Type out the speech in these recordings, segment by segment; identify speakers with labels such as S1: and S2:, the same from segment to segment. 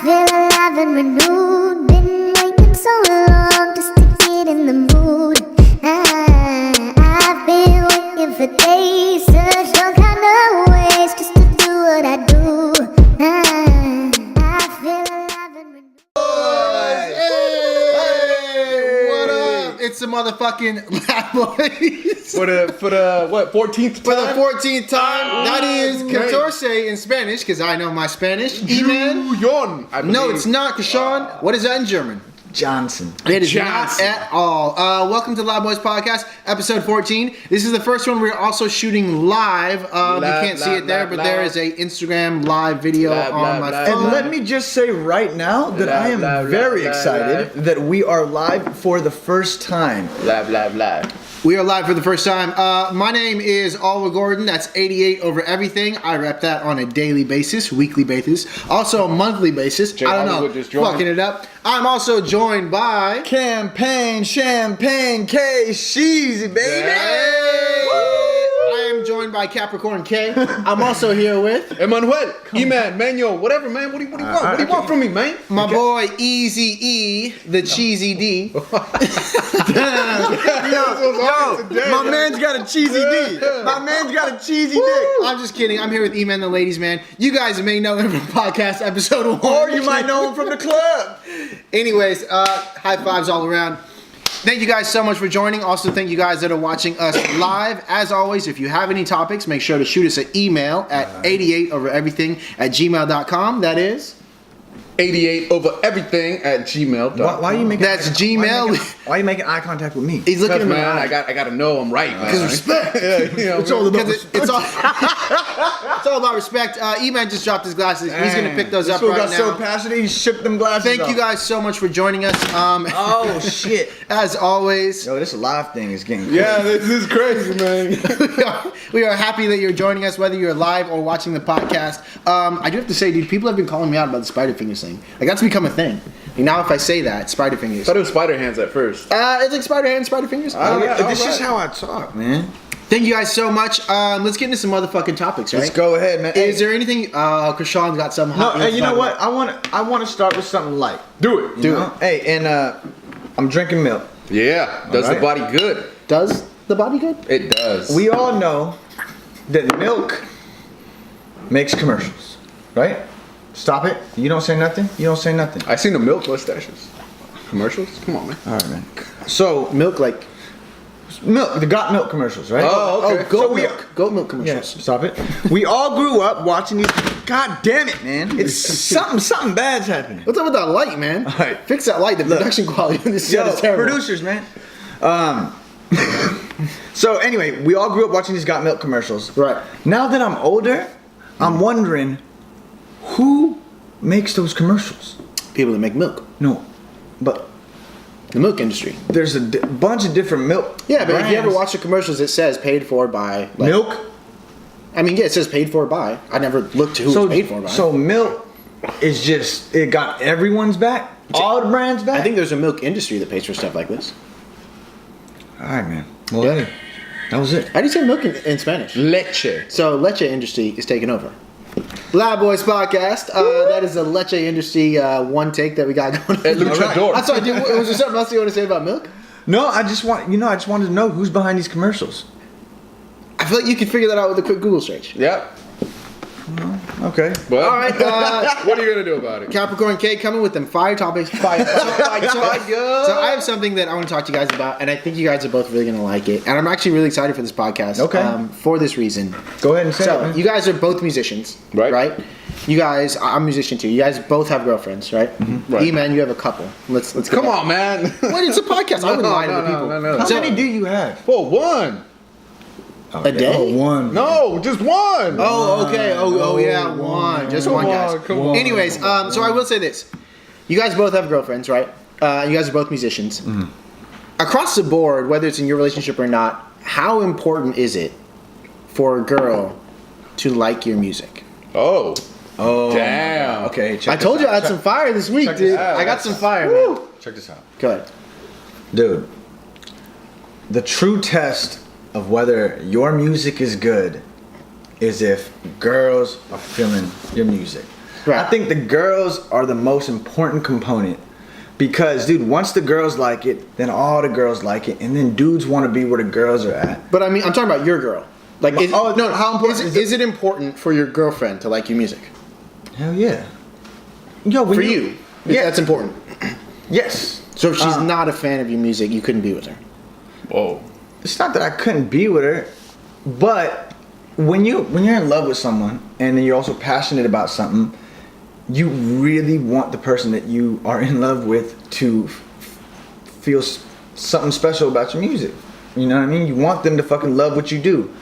S1: feel alive and renewed. Been waiting so long just to get in the mood. I've been waiting for days, searched all kind of ways just to do what I do. I feel alive and renewed.
S2: What up? It's the motherfucking Lab Boys.
S3: For the what, 14th time?
S2: For the 14th time. That is Catorce in Spanish, because I know my Spanish. E-man. No, it's not, Kashawn. What is that in German?
S4: Johnson.
S2: It is not at all. Welcome to Lab Boys Podcast, episode 14. This is the first one we're also shooting live. You can't see it there, but there is a Instagram live video on my phone.
S4: And let me just say right now that I am very excited that we are live for the first time.
S2: We are live for the first time. My name is Alwa Gordon. That's 88 over everything. I rep that on a daily basis, weekly basis, also a monthly basis. I don't know, fucking it up. I'm also joined by
S4: Campaign Champagne K Sheezy, baby.
S2: I am joined by Capricorn K. I'm also here with
S3: Emmanuel, E-man, Manuel, whatever, man. What do you want? What do you want from me, man?
S2: my boy Easy E, the Cheesy D.
S4: Yo, my man's got a cheesy D. My man's got a cheesy dick.
S2: I'm just kidding. I'm here with E-man, the ladies' man. You guys may know him from podcast episode 1.
S4: Or you might know him from the club.
S2: Anyways, high fives all around. Thank you guys so much for joining. Also, thank you guys that are watching us live. As always, if you have any topics, make sure to shoot us an email at 88overeverything@gmail.com. That is
S3: 88overeverything@gmail.com.
S4: Why are you making?
S2: That's Gmail.
S4: Why are you making eye contact with me?
S2: He's looking at me.
S3: Man, I gotta know I'm right, man.
S2: Because respect.
S4: It's all about
S2: It's all about respect. E-man just dropped his glasses. He's gonna pick those up
S4: This fool
S2: right
S4: got so
S2: now.
S4: passionate, he shipped them glasses.
S2: Thank you
S4: off.
S2: guys so much for joining us.
S4: Oh shit!
S2: As always,
S4: Yo, this live thing is getting
S3: Yeah, this is crazy, man.
S2: we are happy that you're joining us, whether you're live or watching the podcast. I do have to say, dude, people have been calling me out about the spider fingers thing. Like, that's become a thing. And now if I say that, spider fingers.
S3: I thought it was spider hands at first.
S2: It's like spider hands, spider fingers.
S4: This is how I talk, man.
S2: Thank you guys so much. Let's get into some motherfucking topics, right?
S4: Let's go ahead, man.
S2: Is there anything? Krishan's got some.
S4: No, hey, you know what? I want to start with something light.
S3: Do it.
S4: You know? Hey, and I'm drinking milk.
S3: Yeah, does the body good.
S2: Does the body good?
S3: It does.
S4: We all know that milk makes commercials, right? Stop it. You don't say nothing. You don't say nothing.
S3: I seen the milk mustaches. Commercials? Come on, man.
S4: All right, man. So
S2: Milk, like
S4: milk, the GotMilk commercials, right?
S3: Oh, okay.
S2: goat
S4: So
S2: milk. Goat milk
S4: Yeah,
S2: commercials.
S4: stop it. We all grew up watching these. God damn it, man! It's something bad's happening.
S2: What's up with that light, man?
S4: All right.
S2: Fix that light. The production quality on this set
S4: Yo,
S2: is terrible.
S4: producers, man. So anyway, we all grew up watching these GotMilk commercials.
S2: Right.
S4: Now that I'm older, I'm wondering who makes those commercials.
S2: People that make milk.
S4: No, but
S2: The milk industry.
S4: there's a bunch of different milk.
S2: Yeah, but if you ever
S4: brands.
S2: watch the commercials, it says paid for by like,
S4: milk,
S2: I mean, yeah, it says paid for by. I never looked to who it's paid for by.
S4: So milk is just it got everyone's back, all the brands back.
S2: I think there's a milk industry that pays for stuff like this.
S4: All right, man. Well, hey, that was it.
S2: How do you say milk in Spanish?
S3: Leche.
S2: So leche industry is taking over. Lab Boys Podcast. That is a leche industry one take that we got going.
S3: At Luchador.
S2: I'm sorry, dude. Was there something else you want to say about milk?
S4: No, I just wanted to know who's behind these commercials.
S2: I feel like you could figure that out with a quick Google search.
S3: Yep.
S4: Okay.
S3: But
S2: All right.
S3: what are you gonna do about it?
S2: Capricorn K coming with them fire topics. Fire. So I have something that I want to talk to you guys about, and I think you guys are both really going to like it. And I'm actually really excited for this podcast.
S4: Okay.
S2: For this reason.
S4: Go ahead and say it,
S2: So
S4: man.
S2: you guys are both musicians,
S3: Right.
S2: Right. You guys, I'm a musician too. You guys both have girlfriends, right?
S3: Right.
S2: E-man, you have a couple. Let's get
S3: Come
S2: that.
S3: on, man.
S2: What? It's a podcast. I wouldn't lie to the people.
S3: No.
S4: How
S2: So-
S4: many do you have?
S3: Well, one.
S2: A day?
S4: Oh, one.
S3: No, just one.
S2: Oh, okay. Oh, yeah, one. Just
S3: Come
S2: one,
S3: on,
S2: guys.
S3: come on.
S2: Anyways, so I will say this: you guys both have girlfriends, right? You guys are both musicians. Across the board, whether it's in your relationship or not, how important is it for a girl to like your music?
S3: Oh.
S4: Oh,
S3: Damn.
S4: Okay.
S2: I told you I had some fire this week,
S4: check this
S2: dude.
S4: out.
S2: I got some fire, man.
S4: Check this out,
S2: Go ahead.
S4: dude. The true test of whether your music is good is if girls are feeling your music.
S2: Right.
S4: I think the girls are the most important component. Because, dude, once the girls like it, then all the girls like it, and then dudes want to be where the girls are at.
S2: But I mean, I'm talking about your girl. Like, no,
S4: how important
S2: is it important for your girlfriend to like your music?
S4: Hell yeah. Yo, when
S2: For you, yeah, that's important.
S4: Yes.
S2: So if she's not a fan of your music, you couldn't be with her.
S3: Whoa.
S4: It's not that I couldn't be with her, but when you're in love with someone and then you're also passionate about something, you really want the person that you are in love with to feel something special about your music. You know what I mean? You want them to fucking love what you do.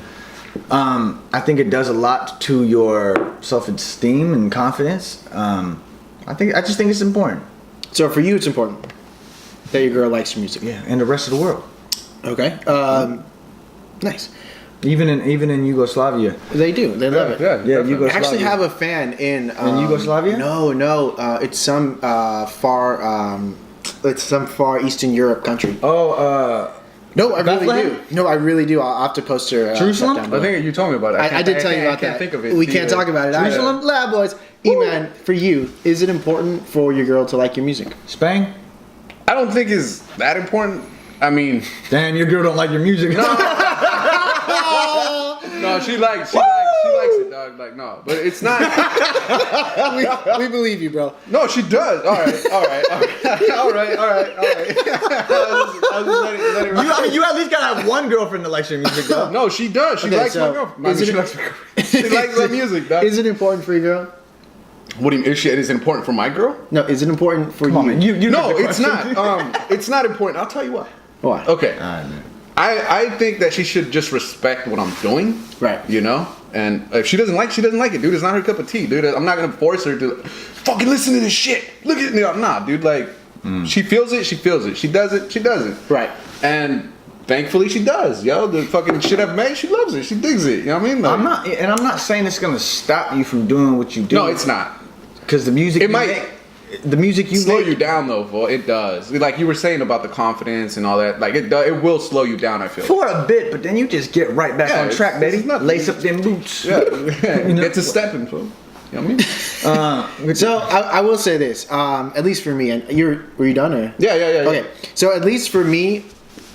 S4: I think it does a lot to your self-esteem and confidence. I just think it's important.
S2: So for you, it's important that your girl likes your music.
S4: Yeah, and the rest of the world.
S2: Okay. Nice.
S4: Even in Yugoslavia.
S2: They do. They love it.
S4: Yeah,
S3: definitely.
S4: Yugoslavia.
S2: I actually have a fan in
S4: Yugoslavia?
S2: No. It's some it's some far Eastern Europe country.
S4: Oh,
S2: No, I really
S4: Bethlehem?
S2: do. No, I really do. I'll have to post her.
S4: Jerusalem?
S2: stuff down
S3: I
S2: below.
S3: think you told me about it.
S2: I did tell you about that.
S3: I can't think of it.
S2: We can't talk about it.
S4: Jerusalem?
S2: Lab boys. E-man, for you, is it important for your girl to like your music?
S4: Spain?
S3: I don't think it's that important. I mean,
S4: Damn, your girl don't like your music.
S3: no, she likes it, dog. Like, no, but it's not.
S2: we believe you, bro.
S3: No, she does. All right.
S4: You at least gotta have one girlfriend that likes your music, though.
S3: No, she does. She
S2: Okay,
S3: likes
S2: so
S3: my girlfriend. I
S2: is
S3: mean,
S2: it-
S3: she likes my girlfriend. She likes my music, dog.
S2: Is it important for your girl?
S3: What do you mean? Is it important for my girl?
S2: No, is it important for
S4: Come
S2: you?
S4: on, man. You
S3: No,
S4: get the
S3: it's
S4: question.
S3: not. It's not important. I'll tell you why.
S2: Why?
S3: Okay.
S4: All right, man.
S3: I think that she should just respect what I'm doing.
S2: Right.
S3: You know? And if she doesn't like it, dude. It's not her cup of tea, dude. I'm not gonna force her to fucking listen to this shit. Look at me. Nah, dude, like she feels it, she feels it. She does it, she doesn't.
S2: Right.
S3: And thankfully she does, yo. The fucking shit I've made, she loves it. She digs it. You know what I mean? Like,
S4: I'm not saying it's gonna stop you from doing what you do.
S3: no, it's not.
S4: Because the music
S3: It might
S4: the music you
S3: slow
S4: make,
S3: you down though, fool. It does. Like you were saying about the confidence and all that. Like it will slow you down, I feel.
S4: for a bit, but then you just get right back on track, baby.
S3: nothing.
S4: Lace up them boots.
S3: Yeah. Get to stepping, fool. You know what I mean?
S2: So I will say this, at least for me, and were you done or?
S3: Yeah.
S2: Okay, so at least for me,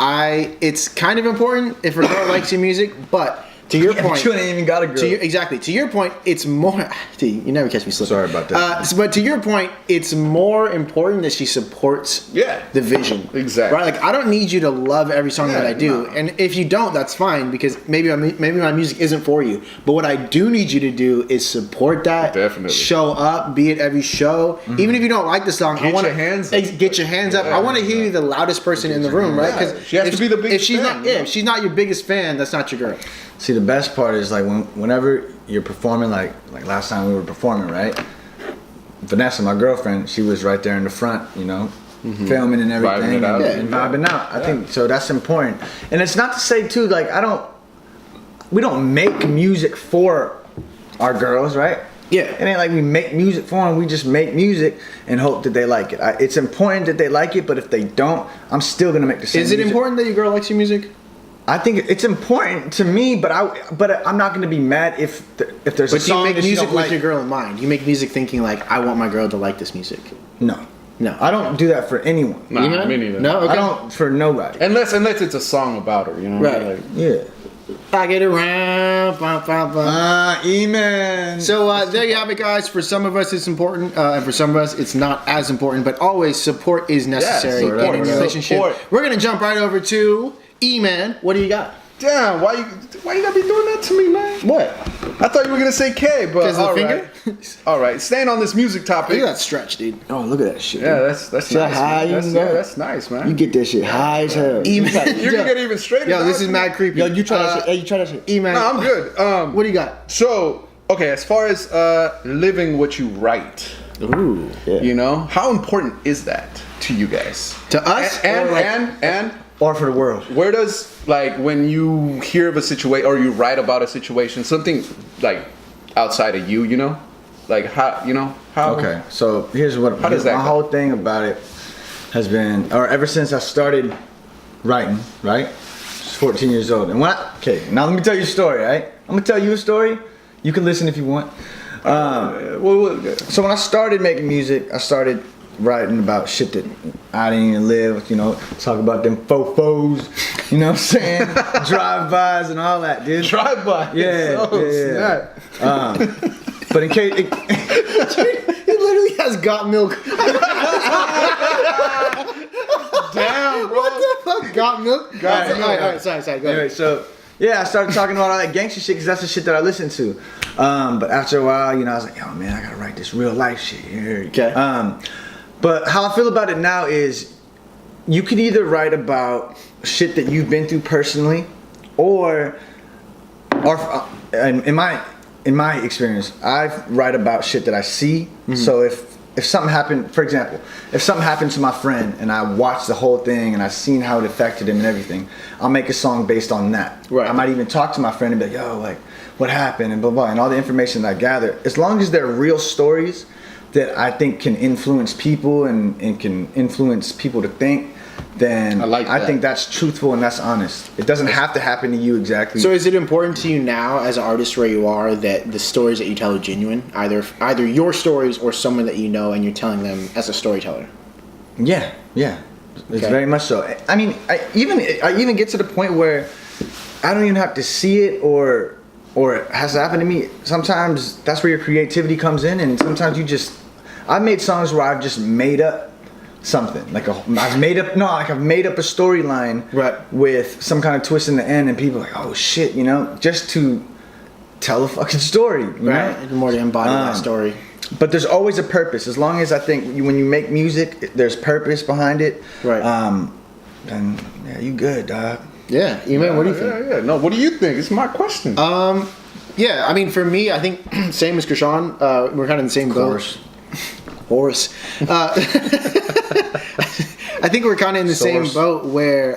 S2: it's kind of important if a girl likes your music, but to your
S4: Yeah,
S2: point,
S4: but you ain't even got a girl.
S2: To your point, it's more. You never catch me slipping.
S4: Sorry about that.
S2: But to your point, it's more important that she supports the vision.
S3: Exactly.
S2: Right. Like I don't need you to love every song that I do,
S3: no.
S2: and if you don't, that's fine because maybe my music isn't for you. But what I do need you to do is support that.
S3: Definitely.
S2: Show up, be at every show, even if you don't like the song. I want
S3: your hands up.
S2: Get your hands up. I want to hear you the loudest person in the room, right? Because
S3: She has to be the biggest
S2: If she's
S3: fan,
S2: not,
S3: you know?
S2: if she's not your biggest fan, that's not your girl.
S4: See, the best part is like whenever you're performing, like last time we were performing, right? Vanessa, my girlfriend, she was right there in the front, you know, filming and everything,
S3: Vibing it out.
S4: and vibing out. I think so. That's important, and it's not to say too, like we don't make music for our girls, right?
S2: Yeah.
S4: It ain't like we make music for them. We just make music and hope that they like it. It's important that they like it, but if they don't, I'm still gonna make the same.
S2: Is it
S4: music.
S2: important that your girl likes your music?
S4: I think it's important to me, but I'm not going to be mad if there's a
S2: But you
S4: song
S2: make
S4: that she
S2: music
S4: don't
S2: with
S4: like.
S2: your girl in mind. You make music thinking like, I want my girl to like this music.
S4: No,
S2: No.
S4: I don't do that for anyone.
S3: Nah,
S2: You know?
S3: me neither.
S2: No, okay.
S4: I don't for nobody.
S3: Unless it's a song about her, you know?
S2: Right.
S3: Like,
S4: Yeah.
S2: I get around. Bum, bum, bum.
S4: E-man.
S2: So there you have it, guys. For some of us, it's important, and for some of us, it's not as important. But always, support is necessary
S3: support.
S2: in a relationship.
S3: Support.
S2: We're gonna jump right over to E-Man. What do you got?
S3: damn, why you gotta be doing that to me, man?
S2: What?
S3: I thought you were gonna say K, but
S2: Because of the
S3: all
S2: finger?
S3: right. All right, staying on this music topic.
S2: Look at that stretch, dude.
S4: Oh, look at that shit.
S3: Yeah, that's
S4: See how
S3: nice.
S4: high
S3: Man.
S4: you
S3: That's,
S4: can go?
S3: yeah, that's nice, man.
S4: You get that shit high as hell.
S2: E-Man.
S3: You can get even straighter.
S2: Yo, this
S3: dog.
S2: is mad creepy.
S4: Yo, you try that shit. Hey, you try that shit.
S2: E-Man.
S3: No, I'm good.
S2: What do you got?
S3: So, okay, as far as living what you write,
S2: Ooh.
S4: Yeah.
S3: you know, how important is that to you guys?
S2: To us?
S3: And
S2: or like-
S3: and
S4: Or for the world.
S3: where does, like, when you hear of a situation or you write about a situation, something like outside of you, you know, like how, you know, how?
S4: Okay, so here's what
S3: How does that
S4: my
S3: go?
S4: whole thing about it has been, or ever since I started writing, right? I was 14 years old, and okay, now let me tell you a story, right? I'm gonna tell you a story. You can listen if you want. So when I started making music, I started writing about shit that I didn't even live, you know, talk about them fofos, you know what I'm saying? Drive-bys and all that, dude.
S3: Drive-by.
S4: Yeah, but in case...
S2: He literally has GotMilk.
S3: Damn, bro.
S2: What the fuck? GotMilk? Alright, sorry, go
S4: Anyway,
S2: ahead.
S4: so yeah, I started talking about all that gangster shit because that's the shit that I listen to. But after a while, you know, I was like, yo, man, I gotta write this real life shit here.
S2: Okay.
S4: But how I feel about it now is you could either write about shit that you've been through personally, or in my experience, I write about shit that I see. Mm-hmm. So if something happened, for example, if something happened to my friend and I watched the whole thing and I seen how it affected him and everything, I'll make a song based on that.
S2: Right.
S4: I might even talk to my friend and be like, yo, like, what happened and blah, blah, and all the information that I gather. As long as they're real stories that I think can influence people and can influence people to think, then I think that's truthful and that's honest. It doesn't have to happen to you exactly.
S2: So is it important to you now as an artist where you are that the stories that you tell are genuine? Either your stories or someone that you know and you're telling them as a storyteller?
S4: Yeah. It's very much so. I mean, I even get to the point where I don't even have to see it or it has happened to me. Sometimes that's where your creativity comes in, and sometimes I've made songs where I've just made up something. I've made up a storyline with some kind of twist in the end, and people are like, oh shit, you know, just to tell a fucking story, you know?
S2: It's more to embody that story.
S4: But there's always a purpose. As long as I think when you make music, there's purpose behind it.
S2: Right.
S4: Then yeah, you good, dog.
S2: Yeah, man, what do you think?
S3: Yeah. No, what do you think? It's my question.
S2: Yeah, I mean, for me, I think same as Krishan. We're kind of in the same boat. Horse. I think we're kind of in the same boat where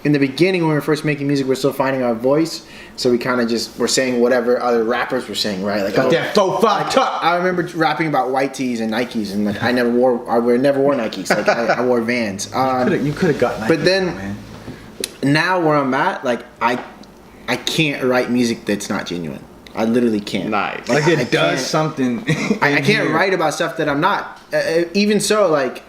S2: in the beginning when we were first making music, we're still finding our voice. So we kind of we're saying whatever other rappers were saying, right? Like, I remember rapping about white tees and Nikes, and like I never wore Nikes. Like I wore Vans.
S4: You could have got Nikes.
S2: But then now where I'm at, like I can't write music that's not genuine. I literally can't.
S3: Nice.
S4: Like it does something.
S2: I can't write about stuff that I'm not. Even so, like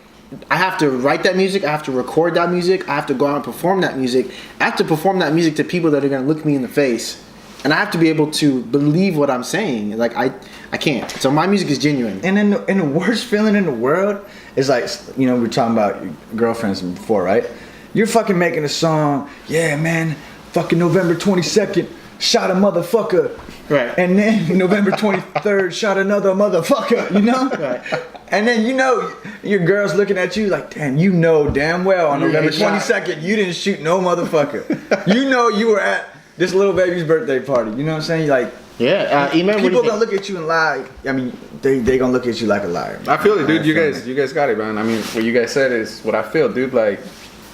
S2: I have to write that music. I have to record that music. I have to go out and perform that music. I have to perform that music to people that are going to look me in the face, and I have to be able to believe what I'm saying. Like I can't. So my music is genuine.
S4: And then the worst feeling in the world is like, you know, we were talking about your girlfriends before, right? You're fucking making a song. Yeah, man. Fucking November 22nd, shot a motherfucker.
S2: Right.
S4: And then November 23rd, shot another motherfucker, you know?
S2: Right.
S4: And then, you know, your girl's looking at you like, damn, you know damn well on November 22nd, you didn't shoot no motherfucker. You know you were at this little baby's birthday party. You know what I'm saying? Like,
S2: yeah.
S4: People gonna look at you and lie. I mean, they gonna look at you like a liar.
S3: I feel it, dude. You guys got it, man. I mean, what you guys said is what I feel, dude. Like,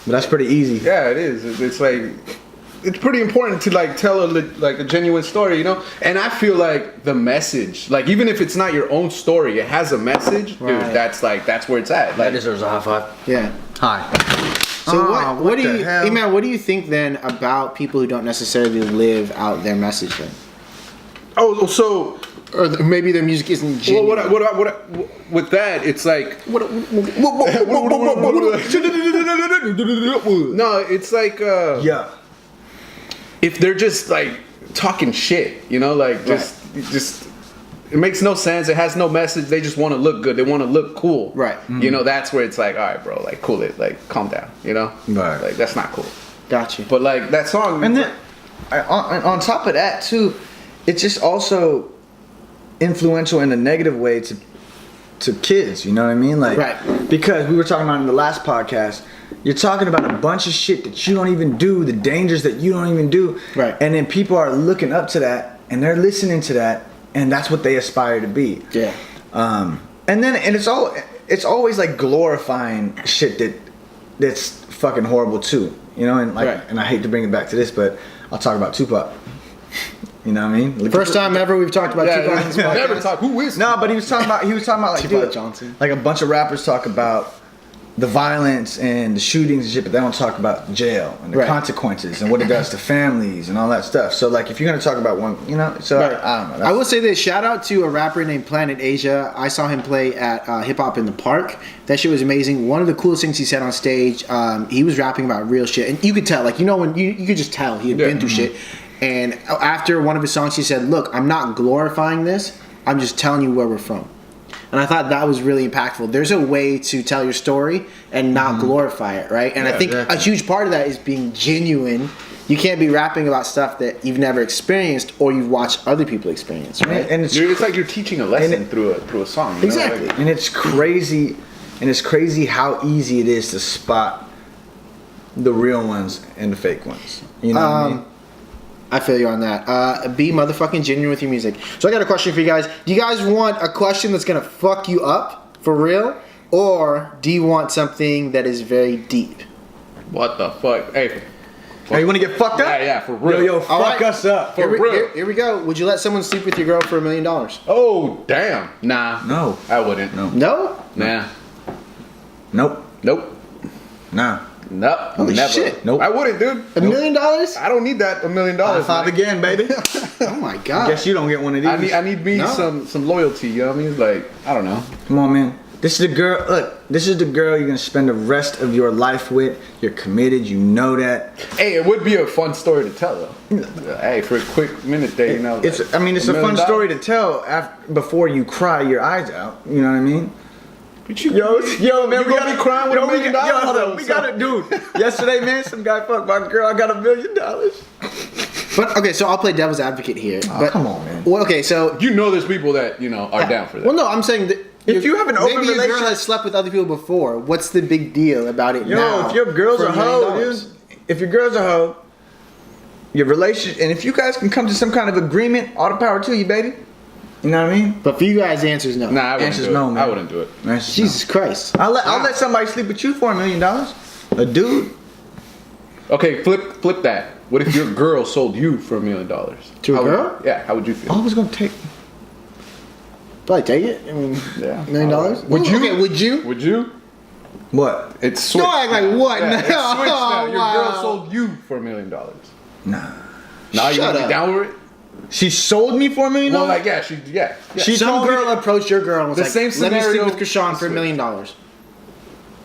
S4: but that's pretty easy.
S3: Yeah, it is. It's like, it's pretty important to like tell a genuine story, you know. And I feel like the message, like even if it's not your own story, it has a message, dude. That's where it's at. Like,
S4: that deserves a high five.
S2: Yeah.
S4: Hi.
S2: So what do you, hey man, what do you think then about people who don't necessarily live out their message then?
S3: Oh, so.
S2: Or maybe their music isn't genuine.
S3: Well, with that, it's like. No, it's like.
S4: Yeah.
S3: If they're just like talking shit, you know, like just it makes no sense. It has no message. They just want to look good. They want to look cool.
S2: Right. Mm-hmm.
S3: You know, that's where it's like, all right, bro, like cool it, like calm down, you know?
S4: Right.
S3: Like that's not cool.
S2: Gotcha.
S3: But like that song.
S4: And then on top of that too, it's just also influential in a negative way to kids, you know what I mean? Like,
S2: right.
S4: Because we were talking about in the last podcast, you're talking about a bunch of shit that you don't even do, the dangers that you don't even do.
S2: Right.
S4: And then people are looking up to that and they're listening to that and that's what they aspire to be.
S2: Yeah.
S4: And it's always like glorifying shit that's fucking horrible too. You know, and like and I hate to bring it back to this, but I'll talk about Tupac. You know what I mean?
S2: First time ever we've talked about Tupac. On this podcast.
S3: Never talk. Who is?
S4: No, but he was talking about like
S2: Tupac Johnson.
S4: Like a bunch of rappers talk about the violence and the shootings and shit, but they don't talk about jail and the consequences and what it does to families and all that stuff. So like, if you're gonna talk about one, you know, so I don't know.
S2: I will say this: shout out to a rapper named Planet Asia. I saw him play at Hip Hop in the Park. That shit was amazing. One of the coolest things he said on stage. He was rapping about real shit, and you could tell, like, you know, when you could just tell he had been through shit. And after one of his songs, he said, "Look, I'm not glorifying this. I'm just telling you where we're from." And I thought that was really impactful. There's a way to tell your story and not glorify it, right? And I think a huge part of that is being genuine. You can't be rapping about stuff that you've never experienced or you've watched other people experience, right?
S3: And it's like you're teaching a lesson through a song. You
S2: exactly.
S3: know? Like,
S4: and it's crazy how easy it is to spot the real ones and the fake ones. You know what I mean?
S2: I feel you on that. Be motherfucking genuine with your music. So I got a question for you guys. Do you guys want a question that's gonna fuck you up for real, or do you want something that is very deep?
S3: What the fuck? Hey,
S4: you want to get fucked up?
S3: Yeah, for real.
S4: Yo, fuck us up.
S3: For real.
S2: Here we go. Would you let someone sleep with your girl for $1 million?
S3: Oh, damn. Nah.
S4: No.
S3: I wouldn't.
S2: No?
S3: Nah.
S4: Nope.
S3: Nope.
S4: Nah.
S3: Nope.
S2: Holy
S3: Never.
S2: shit.
S4: Nope.
S3: I wouldn't, dude.
S2: $1 million?
S3: I don't need that $1 million.
S4: High five
S3: man.
S4: again, baby.
S2: Oh my god.
S4: Guess you don't get one of these.
S3: I need me some loyalty. You know what I mean? Like, I don't know.
S4: Come on, man. This is the girl. Look, this is the girl you're gonna spend the rest of your life with. You're committed. You know that.
S3: Hey, it would be a fun story to tell, though. Hey, for a quick minute there, you know.
S4: It's a fun story to tell before you cry your eyes out. You know what I mean? Yo, man,
S3: you
S4: we
S3: gonna be crying with $1 million?
S4: Hold on, we got it, dude. Yesterday, man, some guy fucked my girl. I got $1 million.
S2: But okay, so I'll play devil's advocate here. But
S4: come on, man.
S2: Well, okay, so
S3: You know, there's people that are down for that.
S2: well, no, I'm saying that
S4: If you have an open
S2: maybe your girl
S4: relationship-
S2: has slept with other people before. What's the big deal about it now?
S4: If your girl's
S2: for
S4: a
S2: $1 million?
S4: hoe, dude. If your girl's a hoe, your relationship, and if you guys can come to some kind of agreement, all the power to you, baby. You know what I mean?
S2: But for you guys, the answer is no.
S3: Nah, I wouldn't
S4: Answer's
S3: do it.
S4: no, man.
S3: I wouldn't do it.
S2: Jesus Christ.
S4: I'll let somebody sleep with you for $1 million. A dude.
S3: Okay, flip that. What if your girl sold you for $1 million?
S2: To a girl?
S3: Yeah, how would you feel?
S4: I was gonna take.
S2: Probably take it. I mean,
S3: Yeah.
S2: $1 million.
S3: Would you?
S2: Okay, would you?
S3: Would you?
S4: What?
S3: It's switched.
S2: Don't act like
S3: now.
S2: what?
S3: Yeah,
S2: No.
S3: it's switched now. Your
S2: Wow.
S3: girl sold you for $1 million.
S4: Nah.
S3: Now you
S2: Shut
S3: gonna be
S2: up.
S3: down with it?
S4: She sold me for $1 million.
S3: Well, like yeah.
S4: She
S2: Some
S4: told me
S2: girl approached your girl and was
S3: The
S2: like,
S3: same
S2: "Let me sleep
S3: scenario-
S2: with Krishan for $1 million."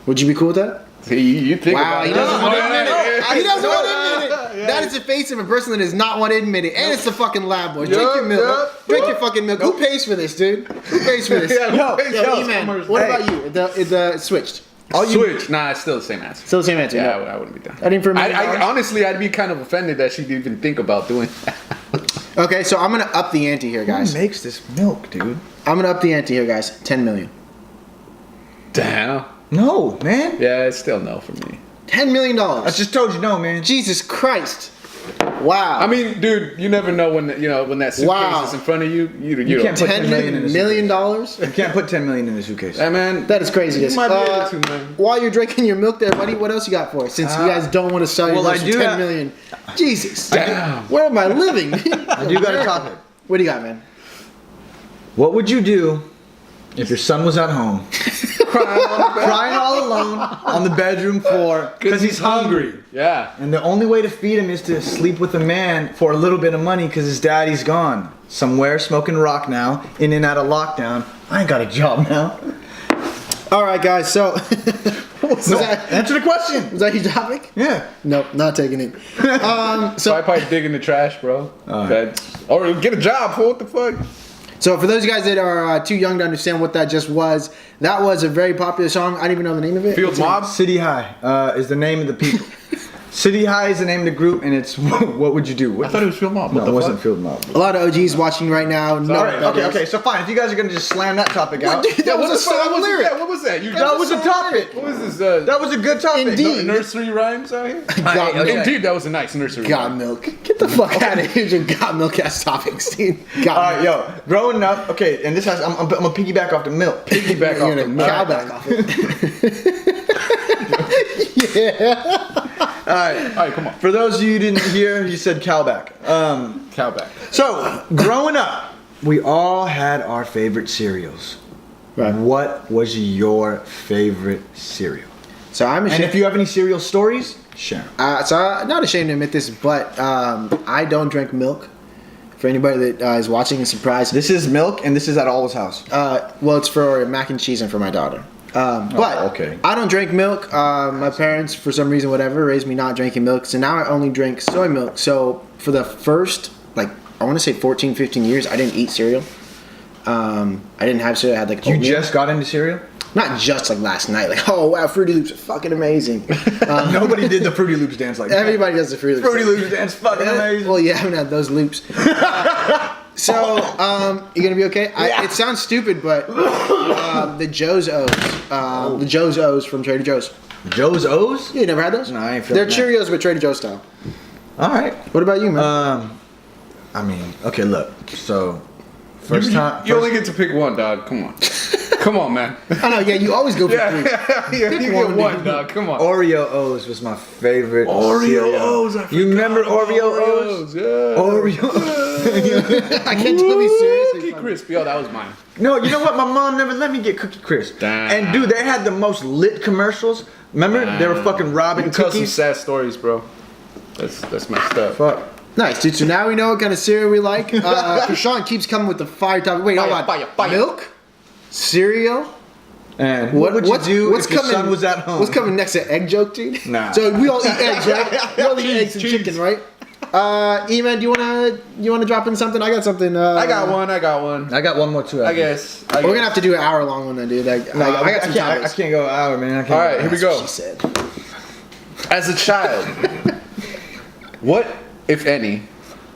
S2: Would you be cool with that?
S3: See, you think
S2: Wow,
S3: about
S2: he
S3: it.
S2: doesn't want to admit
S3: No,
S2: it. He doesn't want to
S3: no,
S2: admit it.
S3: yeah.
S2: That is the face of a person that does not want to admit it. And it's the fucking lab boy. Drink your milk.
S4: Yup.
S2: Drink your fucking milk. Who pays for this, dude? Who pays for this?
S3: Yeah,
S2: Yo, E-Man, what about you? The switched.
S3: Switch. Nah, it's still the same answer.
S2: Still the same answer.
S3: Yeah,
S2: no.
S3: I wouldn't be down.
S2: I didn't for $1 million.
S3: Honestly, I'd be kind of offended that she'd even think about doing that.
S2: Okay, so I'm gonna up the ante here, guys.
S4: Who makes this milk, dude?
S2: I'm gonna up the ante here, guys. $10 million.
S3: Damn.
S4: No, man.
S3: Yeah, it's still no for me.
S2: $10 million.
S4: I just told you no, man.
S2: Jesus Christ. Wow.
S3: I mean, dude, you never know when when that suitcase
S2: Wow.
S3: is in front of you. You
S4: can't
S3: don't.
S4: put $10 million in a
S2: $10 million?
S4: You can't put $10 million in the suitcase.
S3: Hey, man,
S2: That is crazy.
S3: You might be able to, man.
S2: While you're drinking your milk there, buddy, what else you got for us? Since you guys don't want to sell your
S4: well,
S2: milk
S4: I
S2: for
S4: do
S2: $10
S4: have-
S2: million. Jesus.
S3: Damn.
S2: Where am I living?
S4: I do got a topic.
S2: What do you got, man?
S4: What would you do if your son was at home, crying all alone on the bedroom floor because he's hungry?
S3: Yeah.
S4: And the only way to feed him is to sleep with a man for a little bit of money because his daddy's gone somewhere smoking rock now, in and out of lockdown. I ain't got a job now.
S2: All right, guys. So,
S4: Answer the question.
S2: was that your topic?
S4: Yeah.
S2: Nope, not taking it.
S3: So I probably dig in the trash, bro. Or get a job. Fool. What the fuck?
S2: So for those guys that are too young to understand what that just was, that was a very popular song. I don't even know the name of it.
S3: Field Mob.
S4: City High is the name of the people. City High is the name of the group, and it's what would you do?
S3: I thought it was Field Mob.
S4: No,
S3: What
S4: it
S3: the
S4: wasn't
S3: fuck?
S4: Field Mob.
S2: A lot of OGs watching right now. know
S4: All
S2: what
S4: right,
S2: that is.
S4: okay. So fine. If you guys are gonna just slam that topic out,
S2: Dude, that was a song lyric.
S3: What was that?
S4: that was a topic.
S3: What was this?
S4: That was a good topic.
S2: Indeed.
S3: Nursery rhymes out here?
S2: Got milk.
S3: Indeed, that was a nice nursery
S2: Got
S3: rhyme.
S2: milk. Get the fuck out of here with your got milk ass topics, dude. Got
S4: All right,
S2: milk.
S4: yo, growing up, okay, and this has, I'm gonna piggyback off the milk.
S3: Piggyback
S2: You're
S3: off the
S2: gonna
S3: milk.
S2: cow back off it. Yeah.
S4: All right,
S3: All right, come on.
S4: for those of you who didn't hear, he said cowback.
S3: Cowback.
S4: So, growing up, we all had our favorite cereals.
S2: Right.
S4: What was your favorite cereal?
S2: So I'm ashamed.
S4: And if you have any cereal stories, share 'em.
S2: So I'm not ashamed to admit this, but I don't drink milk. For anybody that is watching and surprised,
S4: This is milk, and this is at Alwa's house.
S2: well, it's for mac and cheese and for my daughter. But
S4: okay.
S2: I don't drink milk. My parents, for some reason, whatever, raised me not drinking milk. So now I only drink soy milk. So for the first, like, I want to say 14, 15 years, I didn't eat cereal. I didn't have cereal. I had like
S4: You
S2: oatmeal.
S4: just got into cereal?
S2: Not just like last night. Like, oh wow, Fruity Loops are fucking amazing.
S4: Nobody did the Fruity Loops dance like that.
S2: Everybody does the Fruity Loops.
S4: Fruity Loops dance fucking amazing.
S2: Well, you haven't had those loops. So, you gonna be okay? It sounds stupid, but the Joe's O's, the Joe's O's from Trader Joe's.
S4: Joe's O's?
S2: You never had those?
S4: No, I ain't
S2: They're
S4: feeling that.
S2: Cheerios, but Trader Joe's style.
S4: All right.
S2: What about you, man?
S4: I mean, okay, look. So, first time.
S3: You only get to pick one, dog. Come on. Come on, man.
S2: I know. Yeah, you always go for three.
S3: Yeah, you
S2: one,
S3: get one,
S2: dude.
S3: dog. Come on.
S4: Oreo O's was my favorite.
S3: Oreo
S4: cereal.
S3: O's. I
S4: You remember
S3: forgot
S4: Oreo
S3: about
S4: O's?
S3: Yeah.
S2: I can't tell me seriously.
S3: Cookie Crisp. Yo, that was mine.
S4: No, you know what? My mom never let me get Cookie Crisp.
S3: Damn.
S4: And dude, they had the most lit commercials. Remember? They were fucking
S3: You
S4: robbing
S3: can tell some
S4: cookies.
S3: sad stories, bro. That's messed up.
S4: Fuck.
S2: Nice, dude. So now we know what kind of cereal we like. Prashant keeps coming with the fire topic. Wait, hold on.
S3: Fire.
S2: Milk, cereal.
S4: And what would you do
S2: what's
S4: if your
S2: coming,
S4: son was at home?
S2: What's coming next? An egg joke, dude?
S4: Nah.
S2: So we all eat eggs, right? We all eat eggs and
S3: cheese.
S2: chicken, right? E-Man, do you wanna drop in something? I got something.
S3: I got one.
S4: I got one more too.
S3: I guess.
S2: We're gonna have to do an hour-long one then, dude. Like,
S4: No,
S2: I got some
S4: I can't. I
S2: topics.
S4: can't go an hour, man. I can't
S3: All right, here we go.
S2: She said.
S3: As a child, what, if any,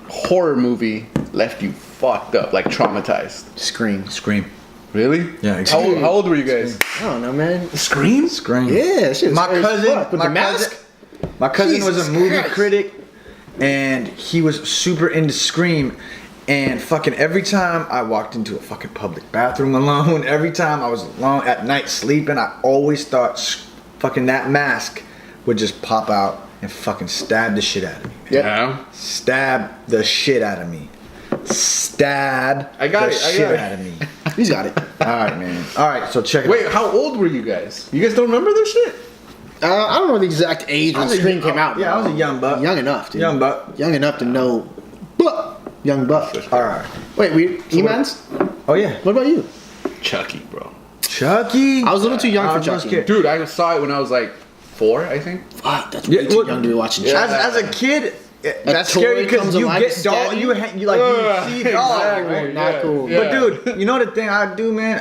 S3: horror movie left you fucked up, like traumatized?
S2: Scream.
S4: Scream.
S3: Really?
S4: Yeah,
S3: How
S4: exactly.
S3: old, how old were you guys?
S2: I don't know, man.
S3: Scream?
S4: Scream.
S2: Yeah, shit.
S4: My cousin.
S2: with
S4: My
S2: the mask.
S4: My cousin was
S2: Jesus
S4: a movie
S2: Christ.
S4: critic, and he was super into Scream. And fucking every time I walked into a fucking public bathroom alone, every time I was alone at night sleeping, I always thought fucking that mask would just pop out and fucking stab the shit out of me. Man.
S3: Yeah.
S4: Stab the shit out of me. Stab
S3: I got
S4: the
S3: it, I
S4: shit
S3: got it.
S4: out of me.
S2: He's got it.
S4: All right, man. All right, so check it
S3: Wait,
S4: out.
S3: how old were you guys? You guys don't remember this shit?
S2: I don't know the exact age when Scream came out.
S4: Yeah, I was a young buck.
S2: Young enough, dude.
S4: Young buck.
S2: Young enough to know. Young buck.
S4: All right.
S2: Wait, E-Man's?
S4: Oh, yeah.
S2: What about you?
S3: Chucky, bro.
S4: Chucky.
S2: I was a little too young
S4: I
S2: for
S4: was a little
S2: Chucky.
S4: scared.
S3: Dude, I saw it when I was like 4, I think.
S2: Fuck, that's way
S4: Yeah,
S2: too
S4: well,
S2: young to be watching
S3: yeah.
S2: Chucky.
S4: As a kid, that's
S2: toy
S4: scary because
S2: comes
S4: you
S2: alive
S4: get
S2: to
S4: doll.
S2: stab
S4: You
S2: you?
S4: see doll.
S3: Exactly.
S2: not
S3: yeah,
S2: cool.
S3: yeah.
S4: But dude, you know the thing I do, man.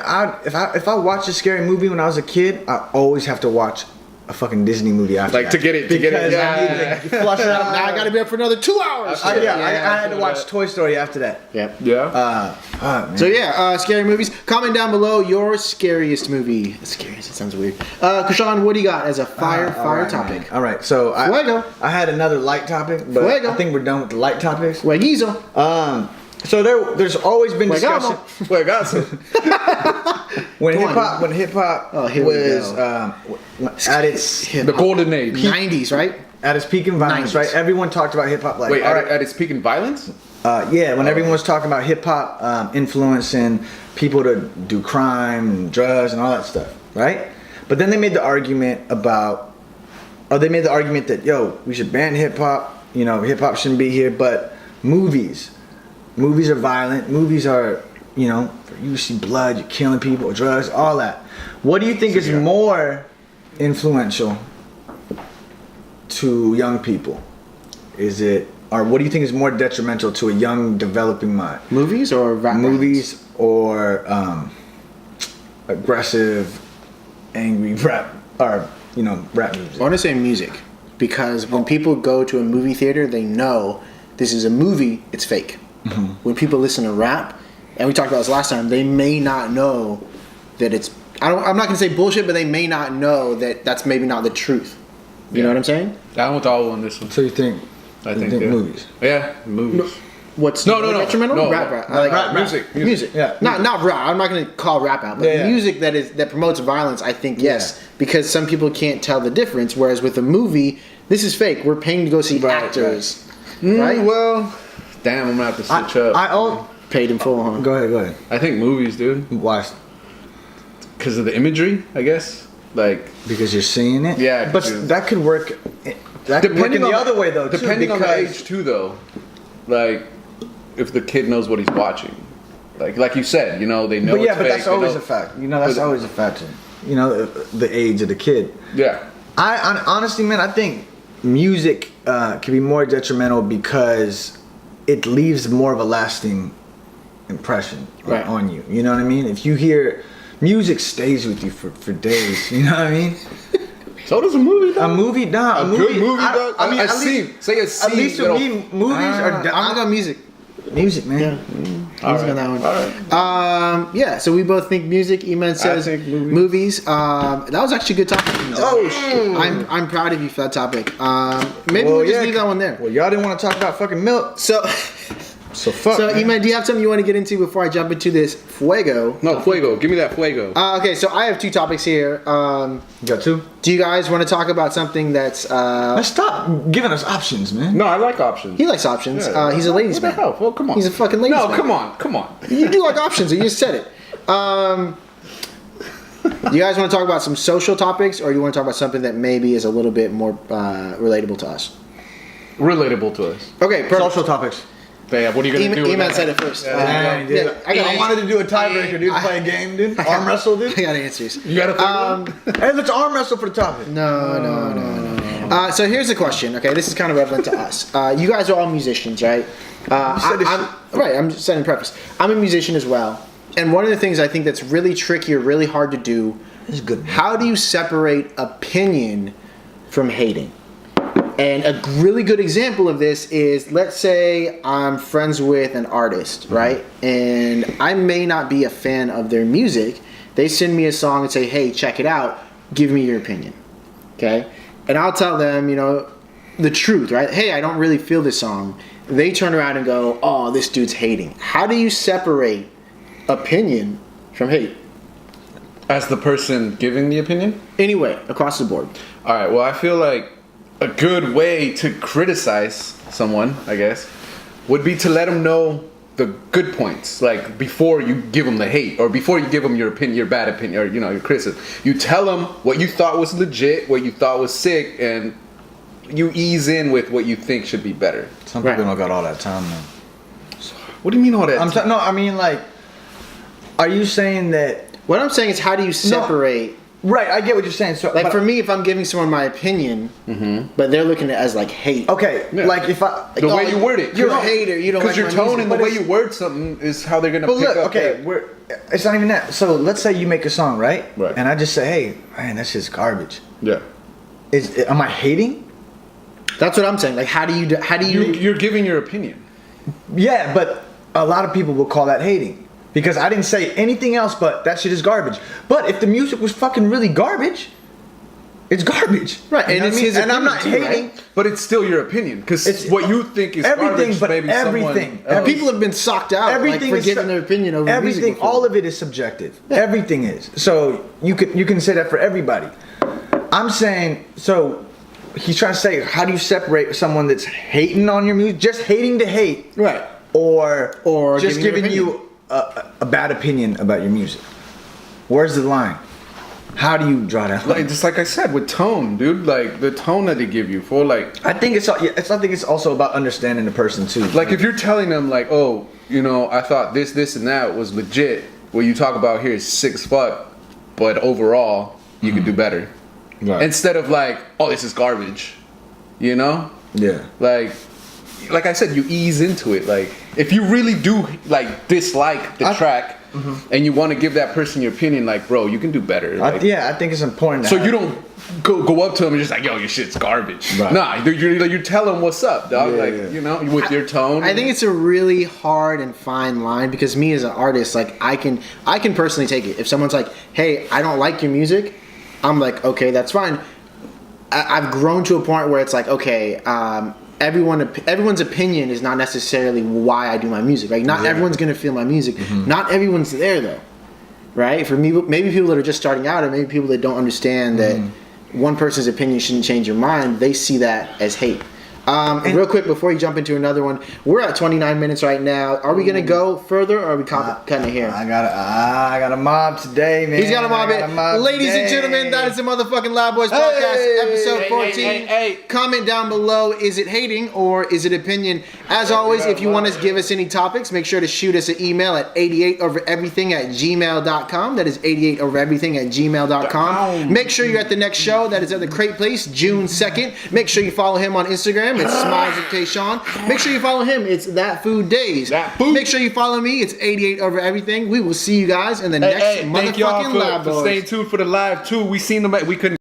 S4: If I watch a scary movie when I was a kid, I always have to watch a fucking Disney movie after
S3: Like
S4: that.
S3: to get it,
S4: Because
S3: yeah.
S4: I need to flush it out.
S2: Now I gotta be up for another 2 hours.
S4: I had to watch Toy Story after that.
S2: Yeah.
S3: Yeah.
S4: Man.
S2: So yeah, scary movies. Comment down below your scariest movie. Scariest, it sounds weird. Krishan, what do you got as a fire
S4: All right,
S2: topic?
S4: man. All right, so
S2: Fuego.
S4: I had another light topic, but
S2: Fuego.
S4: I think we're done with the light topics.
S2: Fueguizo.
S4: So there's always been discussion
S3: Wait, guys.
S4: when
S2: Go on.
S4: hip hop
S2: Oh, here we
S4: was
S2: go.
S4: at its
S3: The golden age.
S2: 90s, right?
S4: at its peak in violence,
S2: 90s.
S4: right? Everyone talked about hip hop like
S3: Wait,
S4: all right,
S3: at its peak in violence?
S4: yeah, when everyone was talking about hip hop influencing people to do crime and drugs and all that stuff, right? But then they made the argument that we should ban hip hop. You know, hip hop shouldn't be here. But movies are violent. Movies are, you see blood, you're killing people, drugs, all that. What do you think is more influential to young people? Or what do you think is more detrimental to a young developing mind?
S2: Movies or rap?
S4: Movies or aggressive, angry rap, or rap music?
S2: I want to say music because when people go to a movie theater, they know this is a movie. It's fake.
S4: Mm-hmm.
S2: When people listen to rap, and we talked about this last time, they may not know that it's. I'm not gonna say bullshit, but they may not know that that's maybe not the truth. You know what I'm saying?
S3: I went all on this one.
S4: So you think?
S3: I
S4: you
S3: think yeah.
S4: movies.
S3: Yeah, movies.
S2: What's
S3: No,
S2: detrimental?
S3: no.
S2: Rap. I like
S3: Rap, music.
S2: Music.
S4: Yeah.
S2: Not rap. I'm not gonna call rap out, but
S4: Yeah.
S2: music that promotes violence. I think yes, because some people can't tell the difference. Whereas with a movie, this is fake. We're paying to go see actors, right?
S3: Well, damn, I'm gonna have to switch up.
S2: Paid in full, huh?
S4: Go ahead.
S3: I think movies, dude.
S4: Why?
S3: Because of the imagery, I guess. Like
S4: because you're seeing it.
S3: Yeah,
S4: but that could work. That could work in the other way though.
S3: Depending on the age too, though. Like if the kid knows what he's watching, like you said, you know, they know.
S4: But yeah,
S3: it's
S4: but
S3: fake,
S4: that's always a fact. You know, that's always a factor. You know, the age of the kid.
S3: Yeah.
S4: I honestly, man, I think music can be more detrimental because it leaves more of a lasting impression on you. You know what I mean? If you hear music, stays with you for days. You know what I mean?
S3: So does a movie, though.
S4: A movie, nah.
S3: A good movie, though.
S4: I mean,
S3: a scene. Say a scene.
S4: At least with me, movies are.
S2: I'm gonna go music.
S4: Music, man.
S2: Yeah. Music on that one.
S3: All right.
S2: Yeah, so we both think music. Eman says movies. That was actually a good topic.
S4: Oh shit!
S2: I'm proud of you for that topic. Maybe we'll just leave that one there.
S4: Well, y'all didn't want to talk about fucking milk,
S2: so
S4: fuck.
S2: So Eman, do you have something you want to get into before I jump into this fuego?
S3: No, fuego. Give me that fuego.
S2: Okay, so I have two topics here.
S4: You got two?
S2: Do you guys want to talk about something that's?
S4: Let's stop giving us options, man.
S3: No, I like options.
S2: He likes options.
S3: Yeah.
S2: He's a ladies'
S3: What the
S2: man.
S3: hell? Well, come on.
S2: He's a fucking ladies' man.
S3: No, come on.
S2: You do like options. You just said it. Do you guys want to talk about some social topics, or do you want to talk about something that maybe is a little bit more relatable to us?
S3: Relatable to us.
S2: Okay, perfect.
S4: Social topics.
S3: Yeah, what are you gonna do?
S2: Eman said it first.
S4: I wanted to do a tiebreaker, dude. Play a game, dude. Arm wrestle, dude.
S2: I got answers.
S3: You got a third one?
S4: Hey, let's arm wrestle for the topic.
S2: No. So here's the question. Okay, this is kind of relevant to us. You guys are all musicians, right? I'm just setting preface. I'm a musician as well, and one of the things I think that's really tricky or really hard to do
S4: is good.
S2: How do you separate opinion from hating? And a really good example of this is, let's say I'm friends with an artist, right? And I may not be a fan of their music. They send me a song and say, hey, check it out. Give me your opinion. Okay? And I'll tell them, you know, the truth, right? Hey, I don't really feel this song. They turn around and go, oh, this dude's hating. How do you separate opinion from hate?
S3: As the person giving the opinion?
S2: Anyway, across the board.
S3: All right, well, I feel like a good way to criticize someone, I guess, would be to let them know the good points, like before you give them the hate, or before you give them your opinion, your bad opinion, or your criticism. You tell them what you thought was legit, what you thought was sick, and you ease in with what you think should be better.
S4: Some people don't got all that time, man.
S3: What do you mean all that?
S4: I mean, like, are you saying that?
S2: What I'm saying is, how do you separate?
S4: Right, I get what you're saying. So,
S2: like, for me, if I'm giving someone my opinion, but they're looking at it as like hate.
S4: Okay, like if I
S3: the way you word it,
S2: you're a hater. You don't like
S3: because your tone and the way you word something is how they're gonna pick up.
S4: Okay, it's not even that. So let's say you make a song, right?
S3: Right.
S4: And I just say, hey, man, that's just garbage.
S3: Yeah.
S4: Am I hating?
S2: That's what I'm saying. Like, how do you?
S3: You're giving your opinion.
S4: Yeah, but a lot of people will call that hating. Because I didn't say anything else but that shit is garbage. But if the music was fucking really garbage, it's garbage.
S2: Right, and it's his
S4: and I'm not
S2: opinion
S4: hating.
S2: too, right?
S3: But it's still your opinion. Because it's what you think is
S4: everything,
S3: garbage,
S4: but
S3: maybe
S4: everything.
S3: Someone
S2: People have been socked out for giving their opinion over
S4: everything.
S2: music before.
S4: All of it is subjective. Yeah. Everything is. So you can say that for everybody. I'm saying, so he's trying to say, how do you separate someone that's hating on your music, just hating to hate,
S2: right,
S4: or just giving
S2: you
S4: you a bad opinion about your music? Where's the line? How do you draw that line?
S3: Like, just like I said, with tone, dude. Like the tone that they give you for, like,
S4: I think it's also about understanding the person too.
S3: Like if you're telling them, like, oh, I thought this and that was legit. What you talk about here is sick as fuck, but overall you could do better. Right. Instead of like, oh, this is garbage. Yeah. Like I said, you ease into it. Like if you really do like dislike the track. Mm-hmm. And you want to give that person your opinion, like, bro, you can do better. Like,
S4: I think it's important.
S3: So you don't go up to them and just like, yo, your shit's garbage. Right. Nah, you tell them what's up, dog. With your tone.
S2: I think it's a really hard and fine line because me as an artist, like, I can personally take it. If someone's like, hey, I don't like your music, I'm like, okay, that's fine. I've grown to a point where it's like, okay, everyone's opinion is not necessarily why I do my music, right? Not everyone's gonna feel my music. Mm-hmm. Not everyone's there though, right? For me, maybe people that are just starting out, or maybe people that don't understand that one person's opinion shouldn't change your mind. They see that as hate. Real quick before you jump into another one, we're at 29 minutes right now. Are we gonna go further, or are we cutting it here?
S4: I got a mob today, man.
S2: He's got a mob it. Ladies and gentlemen, that is the motherfucking Loud Boys podcast, episode 14. Comment down below, is it hating or is it opinion? As always, if you want to give us any topics, make sure to shoot us an email at 88overeverything@gmail.com. That is 88overeverything@gmail.com. Make sure you're at the next show. That is at the Crate Place, June 2nd. Make sure you follow him on Instagram. It's Smiles with Tayshawn. Make sure you follow him. It's That Food Days. Make sure you follow me. It's 88 over everything. We will see you guys in the next motherfucking Live Boys.
S3: Stay tuned for the live too. We seen them. We couldn't.